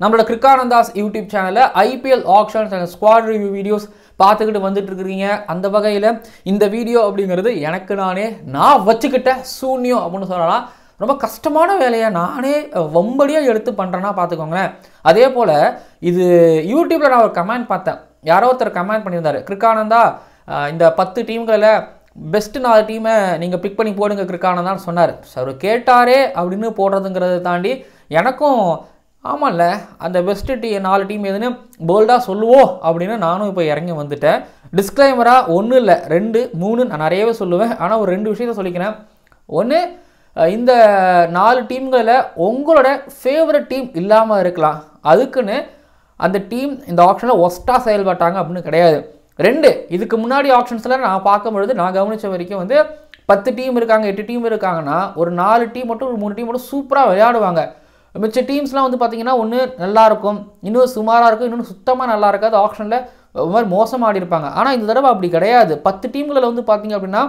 நம்மளோட கிரிக்கானந்தாஸ் யூடியூப் சேனலில் IPL actions and squad review videos பார்த்துக்கிட்டு வந்துட்டு இருக்கிறீங்க. அந்த வகையில் இந்த வீடியோ அப்படிங்கிறது எனக்கு நான் வச்சுக்கிட்ட சூன்யம் அப்படின்னு சொல்லலாம். ரொம்ப கஷ்டமான வேலையை நானே வம்படியாக எடுத்து பண்ணுறேன்னா பார்த்துக்கோங்களேன். அதே போல் இது யூடியூப்பில் நான் ஒரு கமெண்ட் பார்த்தேன். யாரோ ஒருத்தர் கமெண்ட் பண்ணியிருந்தார், கிரிக்கானந்தா இந்த 10 டீம்களில் பெஸ்ட்டு 4 டீமை நீங்கள் பிக் பண்ணி போடுங்க கிரிக்கானந்தான்னு சொன்னார். அவர் கேட்டாரே அப்படின்னு போடுறதுங்கிறத தாண்டி எனக்கும் ஆமாம்ல அந்த பெஸ்ட்டு 4 டீம் எதுன்னு போல்டாக சொல்லுவோம் அப்படின்னு நானும் இப்போ இறங்கி வந்துட்டேன். டிஸ்க்ளைமராக 1 இல்லை 2 3 நான் நிறையவே சொல்லுவேன். ஆனால் ஒரு 2 விஷயத்த சொல்லிக்கிறேன். ஒன்று, இந்த 4 டீம்களில் உங்களோட ஃபேவரட் டீம் இல்லாமல் இருக்கலாம். அதுக்குன்னு அந்த டீம் இந்த ஆப்ஷனில் ஒஸ்ட்டாக செயல்பட்டாங்க அப்படின்னு கிடையாது. 2, இதுக்கு முன்னாடி ஆப்ஷன்ஸில் நான் பார்க்கும்பொழுது நான் கவனித்த வரைக்கும் 10 டீம் இருக்காங்க, 8 டீம் இருக்காங்கன்னா ஒரு 4 டீம் மட்டும் ஒரு 3 டீம் மட்டும் சூப்பராக விளையாடுவாங்க. மிச்ச டீம்ஸ்லாம் பார்த்தீங்கன்னா ஒன்று நல்லாயிருக்கும், இன்னும் சுமாராக இருக்கும், இன்னொன்று சுத்தமாக நல்லா இருக்காது. ஆப்ஷனில் ஒரு மாதிரி மோசமாக ஆடி இருப்பாங்க. ஆனால் இந்த தடவை அப்படி கிடையாது. 10 டீம்களில் பார்த்தீங்க அப்படின்னா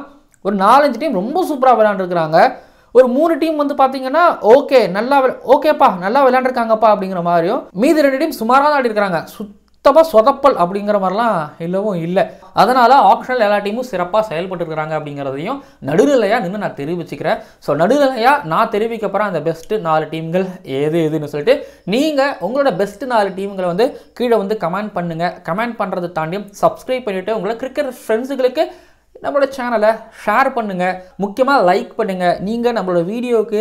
ஒரு 4-5 டீம் ரொம்ப சூப்பராக விளையாண்டுருக்குறாங்க. ஒரு 3 டீம் பார்த்தீங்கன்னா ஓகேப்பா நல்லா விளையாண்டுருக்காங்கப்பா அப்படிங்கிற மாதிரியும், மீதி 2 டீம் சுமாராக தான் ஆடி இருக்கிறாங்க. சுத்தமாக சொதப்பல் அப்படிங்கிற மாதிரிலாம் இல்லவும் இல்லை. அதனால் ஆப்ஷனில் எல்லா டீமும் சிறப்பாக செயல்பட்டு இருக்கிறாங்க அப்படிங்கிறதையும் நடுநிலையாக நின்று நான் தெரிவிச்சுக்கிறேன். ஸோ நடுநிலையாக நான் தெரிவிக்கப்புறம் அந்த பெஸ்ட்டு 4 டீம்கள் எதுன்னு சொல்லிட்டு நீங்கள் உங்களோட பெஸ்ட்டு 4 டீம்களை கீழே கமெண்ட் பண்ணுங்கள். கமெண்ட் பண்ணுறது தாண்டியும் சப்ஸ்கிரைப் பண்ணிவிட்டு உங்களை கிரிக்கெட் ஃப்ரெண்ட்ஸுகளுக்கு நம்மளோட சேனலை ஷேர் பண்ணுங்கள். முக்கியமாக லைக் பண்ணுங்கள். நீங்கள் நம்மளோட வீடியோவுக்கு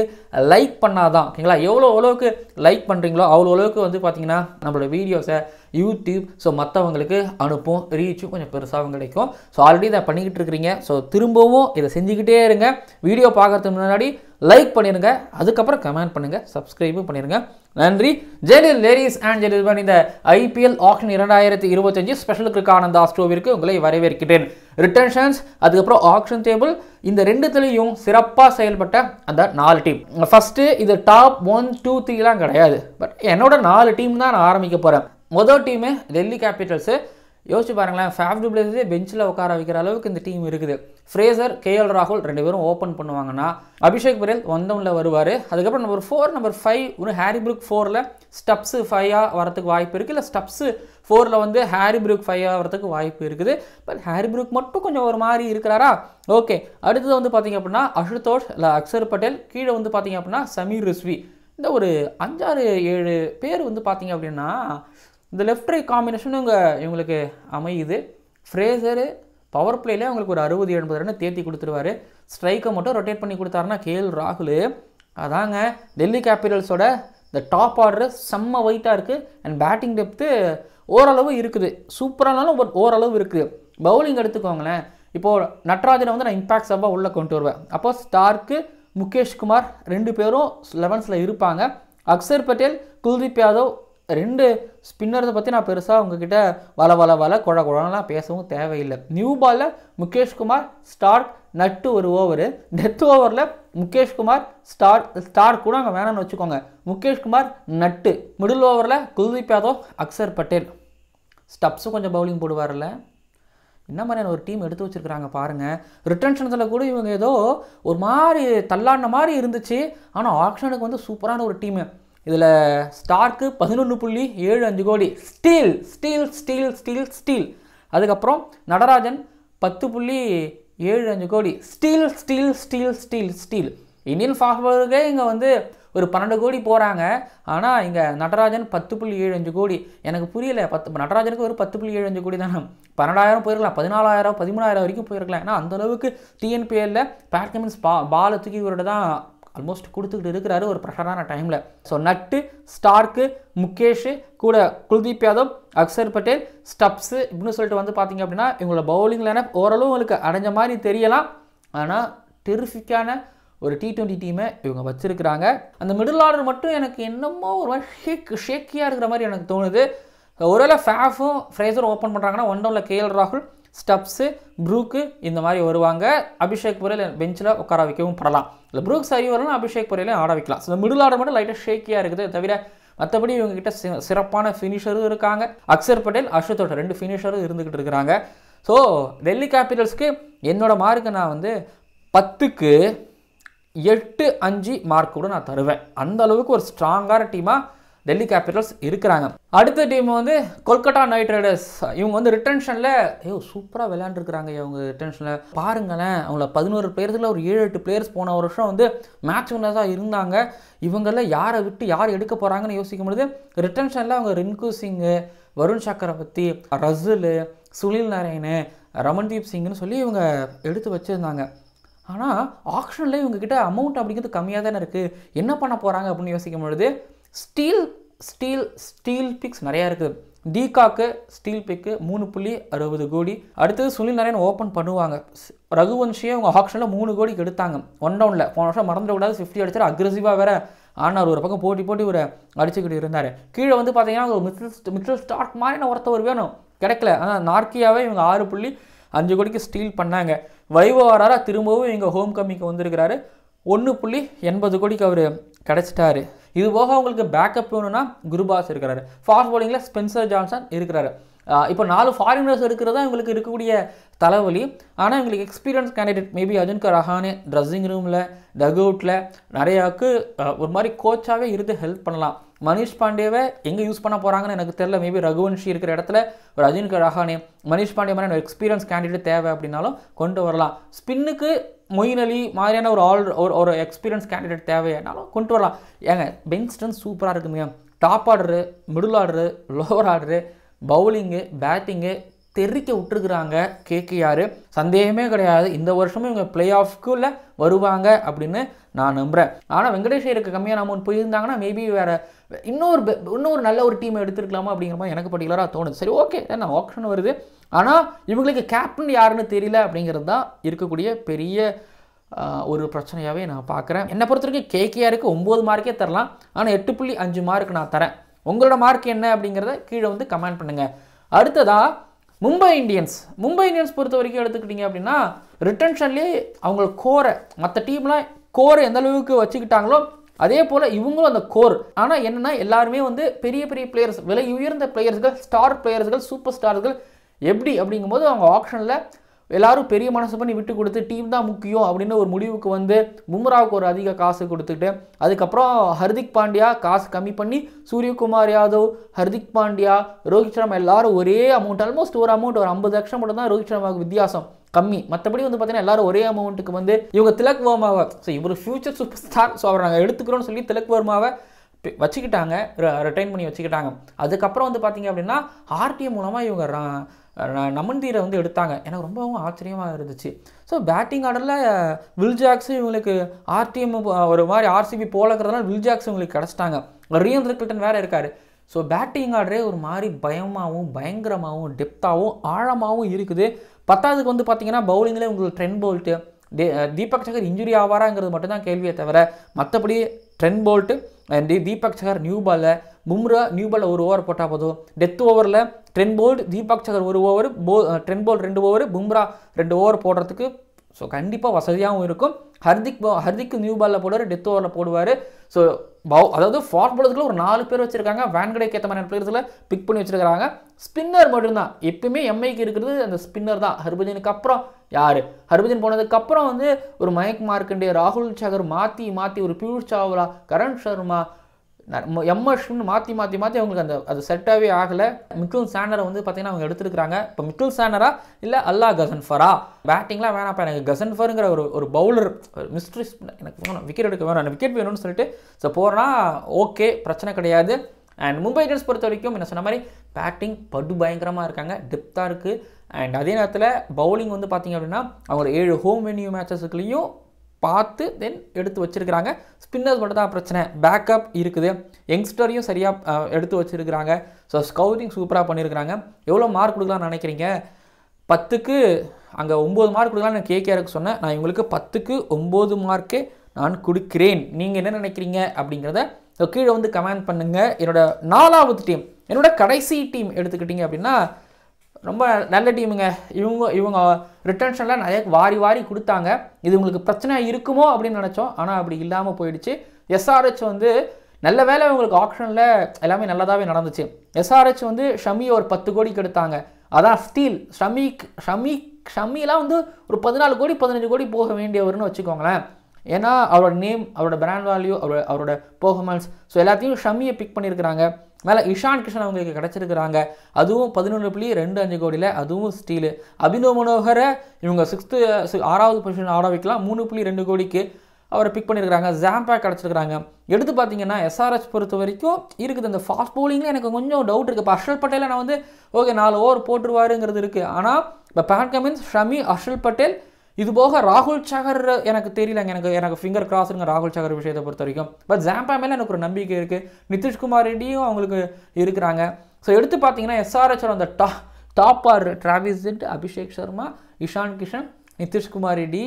லைக் பண்ணாதான் ஓகேங்களா, எவ்வளோக்கு லைக் பண்ணுறீங்களோ அவ்வளோக்கு பார்த்தீங்கன்னா நம்மளோட வீடியோஸை யூடியூப் மற்றவங்களுக்கு அனுப்பும், ரீச்சும் கொஞ்சம் பெருசாகவும் கிடைக்கும். ஆல்ரெடி இதை பண்ணிக்கிட்டு இருக்கிறீங்க. திரும்பவும் இதை செஞ்சுக்கிட்டே இருங்க. வீடியோ பார்க்கறதுக்கு முன்னாடி லைக் பண்ணிடுங்க, அதுக்கப்புறம் கமெண்ட் பண்ணுங்கள், சப்ஸ்கிரைபும் பண்ணிடுங்க. நன்றி. ஜெனில் லேடிஸ் அண்ட் ஜென்டில்மேன், இந்த ஐபிஎல் ஆக்ஷன் 2025 ஸ்பெஷல் கிரிக்கானந்தாஸ் ஷோவிற்கு உங்களை வரவேற்கிறேன். ரிட்டன்ஷன்ஸ், அதுக்கப்புறம் ஆக்ஷன் டேபிள், இந்த 2த்துலேயும் சிறப்பாக செயல்பட்ட அந்த 4 டீம். ஃபஸ்ட்டு இது டாப் 1 2 3 கிடையாது. பட் என்னோட 4 டீம் தான் நான் ஆரம்பிக்க போகிறேன். முதல் டீமு டெல்லி கேபிட்டல்ஸு. யோசிச்சு பாருங்களேன், ஃபேஃப் டு பிளேஸே பெஞ்சில் உட்கார வைக்கிற அளவுக்கு இந்த டீம் இருக்குது. ஃப்ரேசர், கேஎல் ராகுல் 2 பேரும் ஓப்பன் பண்ணுவாங்கன்னா அபிஷேக் பட்டேல் 1 வருவார். அதுக்கப்புறம் நம்பர் 4 நம்பர் 5 ஒரு ஹாரி புரூக் 4ல் ஸ்டப்ஸு 5 வரதுக்கு வாய்ப்பு இருக்குது. இல்லை ஸ்டப்ஸு 4ல் ஹாரி புரூக் 5 வரதுக்கு வாய்ப்பு இருக்குது. பட் ஹாரி புரூக் மட்டும் கொஞ்சம் ஒரு மாதிரி இருக்கிறாரா? ஓகே. அடுத்தது பார்த்திங்க அப்படின்னா அஷுதோஷ் இல்லை அக்சர் பட்டேல், கீழே பார்த்திங்க அப்படின்னா சமீர் ரிஸ்வி. இந்த ஒரு 5-6-7 பேர் பார்த்திங்க அப்படின்னா இந்த லெஃப்ட் ரைட் காம்பினேஷன் இவங்களுக்கு அமையுது. ஃப்ரேசரு பவர் பிளேலே அவங்களுக்கு ஒரு 60-70 ரன் தேத்தி கொடுத்துருவாரு. ஸ்ட்ரைக்கை மட்டும் ரொட்டேட் பண்ணி கொடுத்தாருன்னா கேஎல் ராகுல். அதாங்க டெல்லி கேபிட்டல்ஸோட இந்த டாப் ஆர்டர் செம்ம வெயிட்டாக இருக்குது. அண்ட் பேட்டிங் டெப்த்து ஓரளவு இருக்குது. சூப்பரானாலும் பட் ஓரளவு இருக்குது. பவுலிங் எடுத்துக்கோங்களேன். இப்போது நட்ராஜனை நான் இம்பாக்ட் சப்பாக உள்ளே கொண்டு வருவேன். அப்போ ஸ்டார்க்கு, முகேஷ் குமார் 2 பேரும் 11ஸில் இருப்பாங்க. அக்சர் பட்டேல், குல்தீப் யாதவ் 2 ஸ்பின்னர்ஸை பற்றி நான் பெருசாக உங்ககிட்ட வள குழலாம் பேசவும் தேவையில்லை. நியூ பாலில் முகேஷ்குமார், ஸ்டார்க், நட்டு ஒரு ஓவரு. டெத் ஓவரில் முகேஷ்குமார், ஸ்டார்க் கூட அங்கே வேணாம்னு வச்சுக்கோங்க. முகேஷ்குமார், நட்டு. மிடில் ஓவரில் குல்தீப் யாதவ், அக்சர் பட்டேல். ஸ்டப்ஸும் கொஞ்சம் பவுலிங் போடுவார்ல. என்ன மாதிரியான ஒரு டீம் எடுத்து வச்சுருக்கிறாங்க பாருங்கள். ரிட்டன்ஷன்ஸில் கூட இவங்க ஏதோ ஒரு மாதிரி தள்ளாடின மாதிரி இருந்துச்சு. ஆனால் ஆக்ஷனுக்கு சூப்பரான ஒரு டீமு. இதில் ஸ்டார்க்கு 11.75 கோடி ஸ்டீல். அதுக்கப்புறம் நடராஜன் 10.75 கோடி ஸ்டீல். இந்தியன் ஃபாஸ்பர்கே இங்கே ஒரு 12 கோடி போகிறாங்க. ஆனால் இங்கே நடராஜன் 10.75 கோடி. எனக்கு புரியல. நடராஜனுக்கு ஒரு 10.75 கோடி தானே. 12,000 போயிருக்கலாம், 14,000 13,000 வரைக்கும் போயிருக்கலாம். ஏன்னா அந்தளவுக்கு டிஎன்பிஎல்ல பேட் கமின்ஸ் பாலை தூக்கி இவரோட தான் ஆல்மோஸ்ட் கொடுத்துக்கிட்டு இருக்கிறாரு ஒரு ப்ரெஷரான டைமில். நட்டு, ஸ்டார்க்கு, முகேஷ் கூட குல்தீப் யாதவ், அக்சர் பட்டேல், ஸ்டப்ஸு இப்படின்னு சொல்லிட்டு பார்த்தீங்க அப்படின்னா இவங்களோட பவுலிங்கில் ஓரளவு உங்களுக்கு அடைஞ்ச மாதிரி தெரியலாம். ஆனால் டெரிஃபிக்கான ஒரு T20 டீமை இவங்க வச்சுருக்கிறாங்க. அந்த மிடில் ஆர்டர் மட்டும் எனக்கு என்னமோ ஒரு மாதிரி ஷேக்கியாக இருக்கிற மாதிரி எனக்கு தோணுது. ஒருவேளை ஃபேஃபும் ஃப்ரேசரும் ஓப்பன் பண்ணுறாங்கன்னா 1 கேஎல் ராகுல், ஸ்டப்ஸு, ப்ரூக்கு இந்த மாதிரி வருவாங்க. அபிஷேக் பட்டேல் பெஞ்சில் உட்கார வைக்கவும் படலாம். இல்லை ப்ரூக் சரி வரலாம், அபிஷேக் பட்டேலையும் ஆட வைக்கலாம். இந்த மிடில் ஆர்டர் மட்டும் லைட்டாக ஷேக்கியாக இருக்குது. தவிர மற்றபடி இவங்ககிட்ட சிறப்பான ஃபினிஷரும் இருக்காங்க. அக்சர் பட்டேல், அஷுதோஷ் 2 ஃபினிஷரும் இருந்துக்கிட்டு இருக்கிறாங்க. டெல்லி கேபிட்டல்ஸ்க்கு என்னோட மார்க்கு நான் 10க்கு 8-5 மார்க் கூட நான் தருவேன். அந்த அளவுக்கு ஒரு ஸ்ட்ராங்கான டீமாக டெல்லி கேபிட்டல்ஸ் இருக்கிறாங்க. அடுத்த டீம் வந்து கொல்கட்டா நைட் ரைடர்ஸ். இவங்க வந்து ரிட்டன்ஷனில் சூப்பராக விளையாண்டுருக்குறாங்க. இவங்க ரிட்டன்ஷனில் பாருங்களேன், அவங்கள 11 பிளேயர்ஸில் ஒரு 7-8 பிளேயர்ஸ் போன வருஷம் வந்து மேட்ச் வின்னர்ஸாக இருந்தாங்க. இவங்கள யாரை விட்டு யார் எடுக்க போகிறாங்கன்னு யோசிக்கும் பொழுது ரிட்டன்ஷனில் அவங்க ரின்கு சிங்கு, வருண் சக்கரவர்த்தி, ரசில், சுனில் நரேன், ரமன்தீப் சிங்னு சொல்லி இவங்க எடுத்து வச்சுருந்தாங்க. ஆனால் ஆக்ஷனில் இவங்ககிட்ட அமௌண்ட் அப்படிங்கிறது கம்மியாக தானே இருக்குது. என்ன பண்ண போகிறாங்க அப்படின்னு யோசிக்கும் பொழுது ஸ்டீல் பிக்ஸ் நிறையா இருக்குது. டிகாக்கு ஸ்டீல் பிக்கு 3.60 கோடி. அடுத்தது சுனில் நரேன் ஓப்பன் பண்ணுவாங்க. ரகுவன்ஷியை அவங்க ஆக்ஷனில் 3 கோடிக்கு எடுத்தாங்க ஒன் டவுனில். போன வருஷம் மறந்துடக்கூடாது, 50 அடிச்சார். அக்ரெசிவாக வேறு ஆனால் ஒரு பக்கம் போட்டி ஒரு அடிச்சுக்கிட்டு இருந்தார். கீழே வந்து பார்த்தீங்கன்னா ஒரு மிடில் ஸ்டார்ட் மாதிரி ஒருத்தவர் வேணும், கிடைக்கல. ஆனால் நார்க்கியாவே இவங்க 6.5 கோடிக்கு ஸ்டீல் பண்ணாங்க. வைவோராரா திரும்பவும் இவங்க ஹோம் கம்மிக்கு வந்திருக்கிறாரு. 1.80 கோடிக்கு அவர் கிடச்சிட்டாரு. இது போக அவங்களுக்கு பேக்கப் வேணும்னா குருபாஸ் இருக்கிறாரு. ஃபாஸ்ட் பவுலிங்கில் ஸ்பென்சர் ஜான்சன் இருக்கிறாரு. இப்போ 4 ஃபாரினர்ஸ் இருக்கிறதா இவங்களுக்கு இருக்கக்கூடிய தலைவலி. ஆனால் இவங்களுக்கு experience candidate maybe Ajinkya Rahane dressing ரூமில் டக்அவுட்டில் நிறையாவுக்கு ஒரு மாதிரி கோச்சாகவே இருந்து ஹெல்ப் பண்ணலாம். மனிஷ் பாண்டேவை எங்கே யூஸ் பண்ண போகிறாங்கன்னு எனக்கு தெரியல. மேபி ரகுவன்ஷி இருக்கிற இடத்துல ஒரு அஜின்கர் ரஹானே, மனிஷ் பாண்டே மாதிரி ஒரு எக்ஸ்பீரியன்ஸ் கேண்டிடேட் தேவை அப்படின்னாலும் கொண்டு வரலாம். ஸ்பின்னுக்கு மொயின் அலி மாதிரியான ஒரு எக்ஸ்பீரியன்ஸ் கேண்டிடேட் தேவையானாலும் கொண்டு வரலாம். ஏங்க பென் ஸ்டோக்ஸ் சூப்பராக இருக்குங்க. Top order, middle order, lower order, bowling, batting தெரிக்க விட்டுருக்குறாங்க கேகேஆர். சந்தேகமே கிடையாது, இந்த வருஷமும் இவங்க பிளே ஆஃப்குள்ளே வருவாங்க அப்படின்னு நான் நம்புகிறேன். ஆனால் வெங்கடேஷ் ஐயருக்கு கம்மியான அமௌண்ட் போயிருந்தாங்கன்னா மேபி வேறு இன்னொரு நல்ல ஒரு டீமை எடுத்துருக்கலாமா அப்படிங்கிற மாதிரி எனக்கு பர்டிகுலராக தோணுது. சரி, ஓகே, நான் ஆப்ஷன் வருது. ஆனால் இவங்களுக்கு கேப்டன் யாருன்னு தெரியல அப்படிங்கிறது தான் இருக்கக்கூடிய பெரிய ஒரு பிரச்சனையாகவே நான் பார்க்குறேன். என்னை பொறுத்த வரைக்கும் கேகேஆருக்கு 9 மார்க்கே தரலாம். ஆனால் 8.5 மார்க் நான் தரேன். உங்களோட மார்க் என்ன அப்படிங்கிறத கீழே வந்து கமெண்ட் பண்ணுங்கள். அடுத்ததாக மும்பை இந்தியன்ஸ் பொறுத்த வரைக்கும் எடுத்துக்கிட்டிங்க அப்படின்னா ரிட்டன்ஷன்லேயே அவங்க கோரை, மற்ற டீம்லாம் கோரை எந்த அளவுக்கு வச்சுக்கிட்டாங்களோ அதே போல் இவங்களும் அந்த கோர். ஆனால் என்னென்னா எல்லாருமே வந்து பெரிய பிளேயர்ஸ், விலை உயர்ந்த பிளேயர்ஸ்கள், ஸ்டார் பிளேயர்ஸ்கள், சூப்பர் ஸ்டார்கள். எப்படி அப்படிங்கும்போது அவங்க ஆப்ஷனில் எல்லாரும் பெரிய மனசு பண்ணி விட்டு கொடுத்து டீம் தான் முக்கியம் அப்படின்னு ஒரு முடிவுக்கு வந்து பும்ராவுக்கு ஒரு அதிக காசு கொடுத்துட்டு அதுக்கப்புறம் ஹர்திக் பாண்டியா காசு கம்மி பண்ணி சூரியகுமார் யாதவ், ஹர்திக் பாண்டியா, ரோஹித் சர்மா எல்லாரும் ஒரே அமௌண்ட், ஆல்மோஸ்ட் ஒரு அமௌண்ட் ஒரு 50 லட்சம் மட்டும் தான் ரோஹித் சர்மாவுக்கு வித்தியாசம் கம்மி. மற்றபடி வந்து பார்த்தீங்கன்னா எல்லாரும் ஒரே அமௌண்ட்டுக்கு வந்து இவங்க திலக் வர்மாவை, ஸோ இவர் ஃபியூச்சர் சூப்பர் ஸ்டார், ஸோ அவர் நாங்கள் எடுத்துக்கிறோன்னு சொல்லி திலக் வர்மாவை வச்சுக்கிட்டாங்க, ரிட்டைன் பண்ணி வச்சுக்கிட்டாங்க. அதுக்கப்புறம் வந்து பார்த்தீங்க அப்படின்னா ஆர்டிஎம் மூலமாக இவங்க நமன்தீரை வந்து எடுத்தாங்க. எனக்கு ரொம்பவும் ஆச்சரியமாக இருந்துச்சு. ஸோ பேட்டிங் ஆர்டரில் வில் ஜாக்ஸும் இவங்களுக்கு ஆர்டிஎம் ஒரு மாதிரி ஆர்சிபி போலக்கிறதுனால வில் ஜாக்ஸ் இவங்களுக்கு கிடச்சிட்டாங்க. ரியன் ரிக்கில்டன் வேறு இருக்கார். ஸோ பேட்டிங் ஆர்டரே ஒரு மாதிரி பயமாகவும் பயங்கரமாகவும் டெப்த்தாகவும் ஆழமாகவும் இருக்குது. பத்தாவதுக்கு வந்து பார்த்தீங்கன்னா பவுலிங்கில் உங்களுக்கு ட்ரெண்ட் போல்ட்டு, தீபக் சகர் இன்ஜுரி ஆவாராங்கிறது மட்டும்தான் கேள்வியை தவிர மற்றபடி ட்ரெண்ட் போல்ட்டு, தீபக் சகர் நியூ பாலில், பும்ரா நியூ பாலில் 1 ஓவர் போட்டால் போதும். டெத் ஓவரில் ட்ரெண்ட் போல்ட், தீபக் சகர் 1 over, Trent Boult 2 over, Bumrah 2 over போடுறதுக்கு ஸோ கண்டிப்பாக வசதியாகவும் இருக்கும். ஹர்திக் நியூ பாலில் போடுவார், டெத் ஓவரில் போடுவார். ஸோ அதாவது ஃபாஸ்ட் பாலர்ஸ்க்குள்ள ஒரு 4 பேர் வச்சுருக்காங்க. வேன்கடைக்கு ஏற்ற மாதிரி பிளேயர்ஸில் பிக் பண்ணி வச்சுருக்காங்க. ஸ்பின்னர் மட்டும்தான் எப்பயுமே எம்ஐக்கு இருக்கிறது, அந்த ஸ்பின்னர் தான். ஹர்பஜனுக்கு அப்புறம் யார்? ஹர்பஜன் போனதுக்கப்புறம் வந்து ஒரு மயக் மார்க்கண்டே, ராகுல் சகர் மாற்றி ஒரு பியூஷ் சாவ்லா, கரண் சர்மா, எம்எஸ்ன்னு மாற்றி அவங்களுக்கு அது செட்டாகவே ஆகலை. மிக்கல் சாண்டரை வந்து பார்த்தீங்கன்னா அவங்க எடுத்துருக்காங்க. இப்போ மிக்கல் சாண்டரா இல்லை அல்லா கசன்ஃபரா? பேட்டிங்லாம் வேணாப்பா, எனக்கு கசன்ஃபருங்கிற ஒரு பவுலர் மிஸ்ட்ரிஸ் எனக்கு வேணும், விக்கெட் எடுக்க வேணும், எனக்கு விக்கெட் வேணும்னு சொல்லிட்டு ஸோ போகிறனா ஓகே, பிரச்சனை கிடையாது. அண்ட் மும்பை இந்தியன்ஸ் பொறுத்த வரைக்கும் என்ன சொன்ன மாதிரி பேட்டிங் படு பயங்கரமாக இருக்காங்க, டெப்த்தாக இருக்குது. அண்ட் அதே நேரத்தில் பவுலிங் வந்து பார்த்திங்க அப்படின்னா அவங்க 7 ஹோம் வென்யூ மேட்சஸ்க்குள்ளேயும் பார்த்து தென் எடுத்து வச்சுருக்கிறாங்க. ஸ்பின்னர்ஸ் மட்டும் தான் பிரச்சனை, பேக்கப் இருக்குது. யங்ஸ்டரையும் சரியாக எடுத்து வச்சுருக்கிறாங்க. ஸோ ஸ்கவுட்டிங் சூப்பராக பண்ணியிருக்கிறாங்க. எவ்வளோ மார்க் கொடுக்கலாம்னு நினைக்கிறீங்க? 10க்கு அங்கே 9 மார்க் கொடுக்கலாம்னு நான் கேகேஆருக்கு சொன்னேன். நான் இவங்களுக்கு 10க்கு 9 மார்க்கே நான் கொடுக்கிறேன். நீங்கள் என்ன நினைக்கிறீங்க அப்படிங்கிறத கீழே வந்து கமெண்ட் பண்ணுங்கள். என்னோட 4வது டீம், என்னோட கடைசி டீம் எடுத்துக்கிட்டிங்க அப்படின்னா ரொம்ப நல்ல டீமுங்க. இவங்க ரிட்டன்ஷனில் நிறைய வாரி கொடுத்தாங்க. இது உங்களுக்கு பிரச்சனை இருக்குமோ அப்படின்னு நினச்சோம், ஆனால் அப்படி இல்லாமல் போயிடுச்சு. எஸ்ஆர்ஹெச் வந்து நல்ல வேலை உங்களுக்கு ஆப்ஷனில் எல்லாமே நல்லதாகவே நடந்துச்சு. எஸ்ஆர்ஹெச் வந்து ஷமியை ஒரு 10 கோடிக்கு எடுத்தாங்க. அதான் ஸ்டீல். ஷமிலாம் வந்து ஒரு 14 கோடி 15 கோடி போக வேண்டியவர்னு வச்சுக்கோங்களேன். ஏன்னா அவரோட நேம், அவரோட பிராண்ட் வேல்யூ, அவரோட பெர்ஃபார்மன்ஸ், ஸோ எல்லாத்தையும் ஷமியை பிக் பண்ணியிருக்கிறாங்க. மேலே இஷான் கிஷன் அவங்களுக்கு கிடச்சிருக்கிறாங்க, அதுவும் 11.25 கோடியில், அதுவும் ஸ்டீலு. அபினவ் மனோகரை இவங்க 6வது பொசிஷன் ஆட வைக்கலாம், 3.2 கோடிக்கு அவரை பிக் பண்ணியிருக்கிறாங்க. ஜாம்பேக் கிடச்சிருக்கிறாங்க. எடுத்து பார்த்தீங்கன்னா எஸ்ஆர்ஹெச் பொறுத்த வரைக்கும் இருக்குது. அந்த ஃபாஸ்ட் பவுலிங்கில் எனக்கு கொஞ்சம் டவுட் இருக்குது. இப்போ ஹர்ஷல் பட்டேலை நான் வந்து ஓகே 4 ஓவர் போட்டுருவாருங்கிறது இருக்குது. ஆனால் இப்போ பேட் கமின்ஸ், ஷமி, ஹர்ஷல் பட்டேல், இது போக ராகுல் சகர் எனக்கு தெரியலங்க. எனக்கு ஃபிங்கர் கிராஸ்ங்க ராகுல் சகர் விஷயத்தை பொறுத்த வரைக்கும். பட் ஜாம்பா மேலே எனக்கு ஒரு நம்பிக்கை இருக்குது. நிதிஷ்குமார் ரெட்டியும் அவங்களுக்கு இருக்கிறாங்க. ஸோ எடுத்து பார்த்தீங்கன்னா எஸ்ஆர்ஹெச்சோட அந்த டாப் ஆர் Travis Head, Abhishek Sharma, Ishan Kishan, Nitish Kumar Reddy,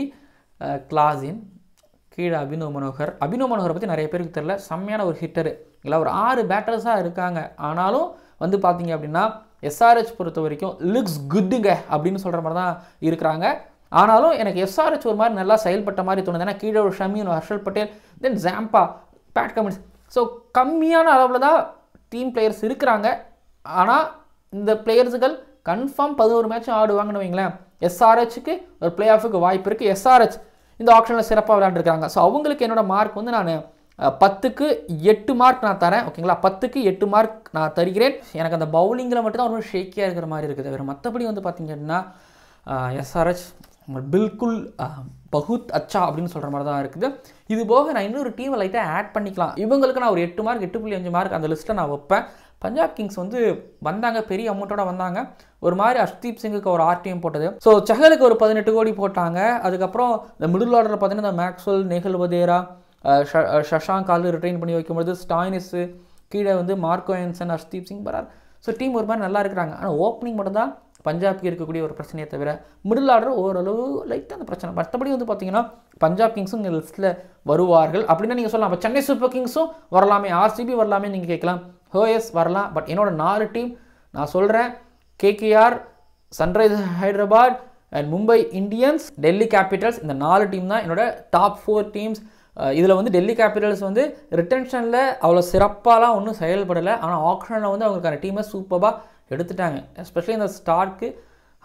Klaasen, கீழே அபினவ் மனோகரை பற்றி நிறைய பேருக்கு தெரியல. செம்மையான ஒரு ஹிட்டரு இல்லை, ஒரு 6 பேட்டர்ஸாக இருக்காங்க. ஆனாலும் வந்து பார்த்தீங்க அப்படின்னா எஸ்ஆர்ஹெச் பொறுத்த வரைக்கும் லுக்ஸ் குட்டுங்க அப்படின்னு சொல்கிற மாதிரி தான் இருக்கிறாங்க. ஆனாலும் எனக்கு எஸ்ஆர்ஹெச் ஒரு மாதிரி நல்லா செயல்பட்ட மாதிரி தோணுது. ஏன்னா கீழே ஒரு ஷமி, ஹர்ஷல் பட்டேல், தென் ஜாம்பா, பேட் கமின்ஸ், ஸோ கம்மியான அளவில் தான் டீம் பிளேயர்ஸ் இருக்கிறாங்க. ஆனால் இந்த பிளேயர்ஸுகள் கன்ஃபார்ம் 11 மேட்சும் ஆடுவாங்கன்னு வைங்களேன். எஸ்ஆர்ஹெச்சுக்கு ஒரு பிளே ஆஃபுக்கு வாய்ப்பு இருக்குது. எஸ்ஆர்ஹெச் இந்த ஆப்ஷனில் சிறப்பாக விளையாண்டுருக்காங்க. ஸோ அவங்களுக்கு என்னோடய மார்க் வந்து நான் 10க்கு 8 மார்க் நான் தரேன். ஓகேங்களா, 10க்கு 8 மார்க் நான் தருகிறேன். எனக்கு அந்த பவுலிங்கில் மட்டும் தான் ரொம்ப ஷேக்கியாக இருக்கிற மாதிரி இருக்குது. வேறு மற்றபடி வந்து பார்த்திங்க அப்படின்னா எஸ்ஆர்ஹெச் பில்குல் பகுத் அச்சா அப்படின்னு சொல்கிற மாதிரி தான் இருக்குது. இது போக நான் இன்னொரு டீமை லைட்டாக ஆட் பண்ணிக்கலாம். இவங்களுக்கு நான் ஒரு 8 மார்க் 8.5 மார்க் அந்த லிஸ்ட்டை நான் வைப்பேன். பஞ்சாப் கிங்ஸ் வந்து வந்தாங்க, பெரிய அமௌண்ட்டோட வந்தாங்க. ஒரு மாதிரி அஷ்தீப் சிங்குக்கு ஒரு ஆர்டிஎம் போட்டது. ஸோ சஹலுக்கு ஒரு 18 கோடி போட்டாங்க. அதுக்கப்புறம் இந்த மிடில் ஆர்டரில் பார்த்தீங்கன்னா இந்த மேக்ஸ்வெல், நெஹல் வதேரா, ஷஷாங்க் கால் ரிட்டைன் பண்ணி வைக்கும்போது ஸ்டாயினிஸு, கீழே வந்து Marco என்சன், Arshdeep Singh பரார். So team ஒரு மாதிரி நல்லா இருக்கிறாங்க. ஆனால் ஓப்பனிங் மட்டும் தான் பஞ்சாப்க்கு இருக்கக்கூடிய ஒரு பிரச்சனையை தவிர மிடில் ஆர்டர் ஓரளவு லைட்டாக அந்த பிரச்சனை. மற்றபடி வந்து பார்த்தீங்கன்னா பஞ்சாப் கிங்ஸும் இந்த லிஸ்ட்டில் வருவார்கள் அப்படின்னா நீங்கள் சொல்லலாம். அப்போ சென்னை சூப்பர் கிங்ஸும் வரலாமே, ஆர்சிபி வரலாமே நீங்கள் கேட்கலாம். ஹோஎஸ் வரலாம். பட் என்னோட 4 டீம் நான் சொல்கிறேன். KKR, Sunrisers Hyderabad and Mumbai Indians, Delhi Capitals, இந்த 4 டீம் தான் என்னோட டாப் 4 டீம்ஸ். இதில் வந்து டெல்லி கேபிட்டல்ஸ் வந்து ரிட்டன்ஷனில் அவ்வளோ சிறப்பாலாம் ஒன்றும் செயல்படலை. ஆனால் ஆக்ஷனில் வந்து அவங்களுக்கான டீமை சூப்பராக எடுத்துட்டாங்க. எஸ்பெஷலி இந்த ஸ்டார்க்கு,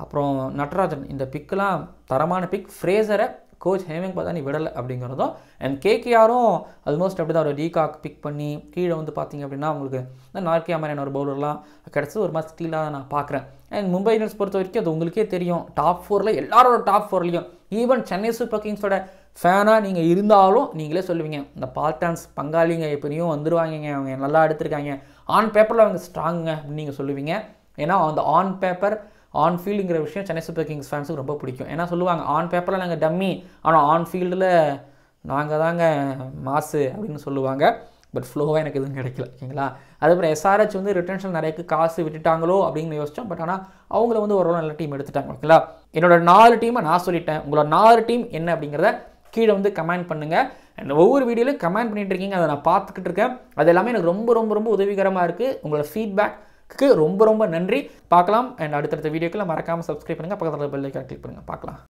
அப்புறம் நட்ராஜன், இந்த பிக்கெலாம் தரமான பிக். ஃப்ரேசரை கோச் ஹேமிங் பார்த்தா நீ விடலை அப்படிங்கிறதும். அண்ட் கேகேஆரும் ஆல்மோஸ்ட் அப்படி தான் ஒரு டீகாக் பிக் பண்ணி கீழே வந்து பார்த்தீங்க அப்படின்னா அவங்களுக்கு இந்த நார்கே மாதிரியான ஒரு பவுலர்லாம் கிடச்சி ஒரு மாதிரி ஸ்டீலாக தான் நான் பார்க்குறேன். அண்ட் மும்பை இந்தியன்ஸ் பொறுத்த வரைக்கும் அது உங்களுக்கே தெரியும், டாப் 4ல் எல்லாரோட டாப் 4லையும் ஈவன் சென்னை சூப்பர் கிங்ஸோட ஃபேனாக நீங்கள் இருந்தாலும் நீங்களே சொல்லுவீங்க இந்த பால்டான்ஸ் பங்காளிங்க எப்படியும் வந்துடுவாங்க, அவங்க நல்லா எடுத்திருக்காங்க, ஆன் பேப்பரில் அவங்க ஸ்ட்ராங்குங்க அப்படின்னு நீங்கள் சொல்லுவீங்க. ஏன்னா அந்த ஆன் பேப்பர் ஆன் ஃபீல்டுங்கிற விஷயம் சென்னை சூப்பர் கிங்ஸ் ஃபேன்ஸுக்கு ரொம்ப பிடிக்கும். ஏன்னா சொல்லுவாங்க ஆன் பேப்பரில் நாங்கள் டம்மி, ஆனால் ஆன் ஃபீல்டில் நாங்கள் தாங்க மாசு அப்படின்னு சொல்லுவாங்க. பட் ஃப்ளோவாக எனக்கு எதுவும் கிடைக்கல. ஓகேங்களா, அதுக்கப்புறம் எஸ்ஆர்ஹெச் வந்து ரிட்டன்ஷன் நிறைய காசு விட்டுட்டாங்களோ அப்படின்னு யோசித்தோம். பட் ஆனால் அவங்கள வந்து ஓரளவு நல்ல டீம் எடுத்துட்டாங்க. ஓகேங்களா, என்னோட 4 டீமை நான் சொல்லிட்டேன். உங்களோட 4 டீம் என்ன அப்படிங்கிறத கீழே வந்து கமெண்ட் பண்ணுங்கள். அண்ட் ஒவ்வொரு வீடியோலையும் கமெண்ட் பண்ணிட்டு இருக்கீங்க, அதை நான் பார்த்துக்கிட்டு இருக்கேன். அது எல்லாமே எனக்கு ரொம்ப ரொம்ப ரொம்ப உதவிகரமாக இருக்குது. உங்களோட ஃபீட்பேக்கு ரொம்ப ரொம்ப நன்றி. பார்க்கலாம். அண்ட் அடுத்தடுத்த வீடியோக்களை மறக்காமல் சப்ஸ்கிரைப் பண்ணுங்கள், பக்கத்தில் பெல் ஐகானை கிளிக் பண்ணுங்கள். பார்க்கலாம்.